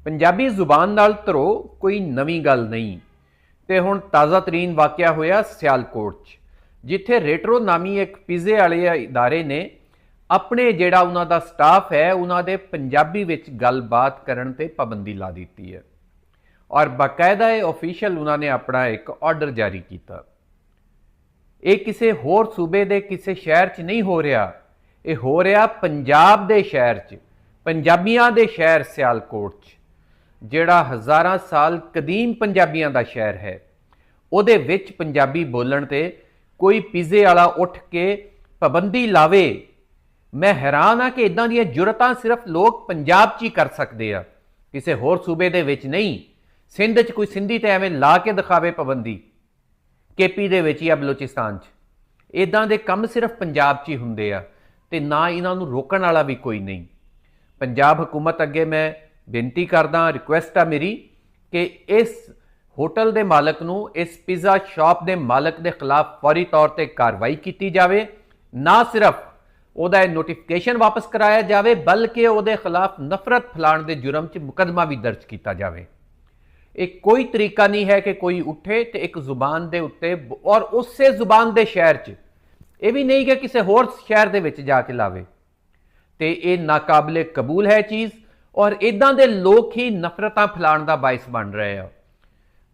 पंजाबी जुबान नाल धरो कोई नवी गल नहीं। तो हुण ताज़ा तरीन वाक़या होया सियालकोट च, जिथे रेट्रो नामी एक पिज़े वाले इदारे ने अपने जिहड़ा उन्हां दा स्टाफ है उन्हां दे पंजाबी विच गलबात करन ते पाबंदी ला दी है और बाकायदा ऑफिशियल उन्होंने अपना एक ऑर्डर जारी किया। ये किसी होर सूबे के किसी शहर च नहीं हो रहा, ये हो रहा पंजाब के शहर च, पंजाबियों के शहर सियालकोट च, जिहड़ा हज़ारां साल कदीम पंजाबियों का शहर है। उहदे विच पंजाबी बोलण ते कोई पिज़े वाला उठ के पाबंदी लावे। मैं हैरान हाँ कि इदां दी जुरतां सिर्फ लोग पंजाब च ही कर सकते हैं, किसी होर सूबे दे विच नहीं। सिंध च कोई सिंधी तो एवं ला के दिखावे पाबंदी, केपी दे विच या बलोचिस्तान च, इदां दे कम सिर्फ पंजाब च ही हुंदे आ ते ना इन्हां नूं रोकण वाला भी कोई नहीं। पंजाब हुकूमत अगे मैं बेनती करदा, रिक्वेस्ट आ मेरी कि इस होटल के मालक नूं, इस पिज़्ज़ा शॉप के मालक के खिलाफ फौरी तौर पर कार्रवाई की जाए। ना सिर्फ उहदा नोटिफिकेशन वापस कराया जाए बल्कि उहदे खिलाफ नफरत फैलाण के जुर्म च मुकदमा भी दर्ज किया जाए। एक कोई तरीका नहीं है कि कोई उठे तो एक जुबान के उत्ते और उस जुबान के शहर च, यह भी नहीं कि किसी होर शहर के विच जाके लावे। तो ये नाकाबिले कबूल है चीज़ और इदां दे लोग ही नफरतां फैलाण दा बाइस बन रहे हैं।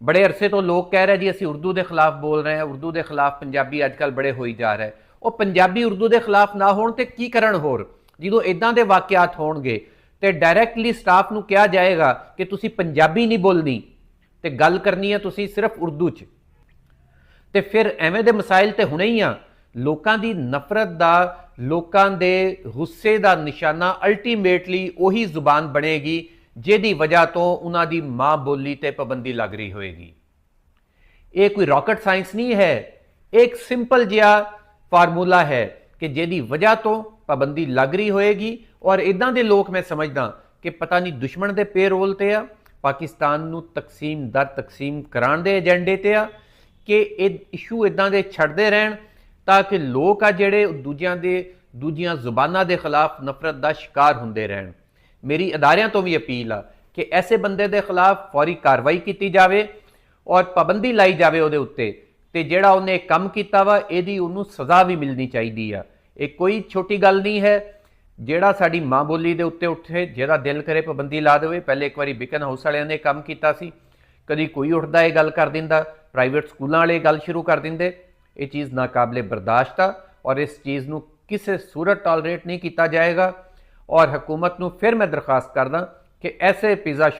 बड़े अरसे तो लोग कह रहे जी असीं उर्दू के खिलाफ बोल रहे हैं, उर्दू के खिलाफ पंजाबी अजकल बड़े होई जा रहे हैं। और पंजाबी उर्दू के खिलाफ ना होण ते की करन होर, जो इदां दे वाकियात होणगे तो डायरैक्टली स्टाफ नूं कहा जाएगा कि तुसी पंजाबी नहीं बोलनी तो गल करनी है तुसी सिर्फ उर्दू च। तो फिर एवें दे मसाइल तो होने ही आ। लोगों की नफरत का, लोगों के गुस्से का निशाना अल्टीमेटली उही जुबान बनेगी जिहदी वजह तो उन्होंने माँ बोली ते पाबंदी लग रही होएगी। ये कोई रॉकेट साइंस नहीं है, एक सिंपल जिहा फार्मूला है कि जिहदी वजह तो पाबंदी लग रही होएगी। और इदां दे लोग मैं समझदा कि पता नहीं दुश्मन के पेरोल ते आ, पाकिस्तान नूं तकसीम दर तकसीम कराने के एजेंडे ते आ कि इशू इदां दे छड्डदे रहन ताकि लोग आ जिहड़े दूजियां जुबानां दे खिलाफ नफरत का शिकार हुंदे रहन। मेरी अदारियां तो भी अपील आ कि ऐसे बंदे दे खिलाफ फौरी कार्रवाई की जाए और पाबंदी लाई जाए उहदे उत्ते, ते जिहड़ा उन्हें काम कीता वा इहदी उहनूं सज़ा भी मिलनी चाहिदी आ। ये कोई छोटी गल नहीं है। जिहड़ा साडी माँ बोली दे उत्ते उठे, जिहदा दिल करे पाबंदी ला देवे। पहले एक बारी बिकन हाउस वालियां ने काम कीता सी, कदी कोई उठदा ये गल कर दिंदा, प्राइवेट स्कूलों वाले गल शुरू कर दिंदे। ये चीज़ नाकाबिले बर्दाश्त आ और इस चीज़ नूं किसी सूरत टॉलरेट नहीं किया जाएगा। और हुकूमत नूं फिर मैं दरखास्त करदा कि ऐसे पिज़्ज़ा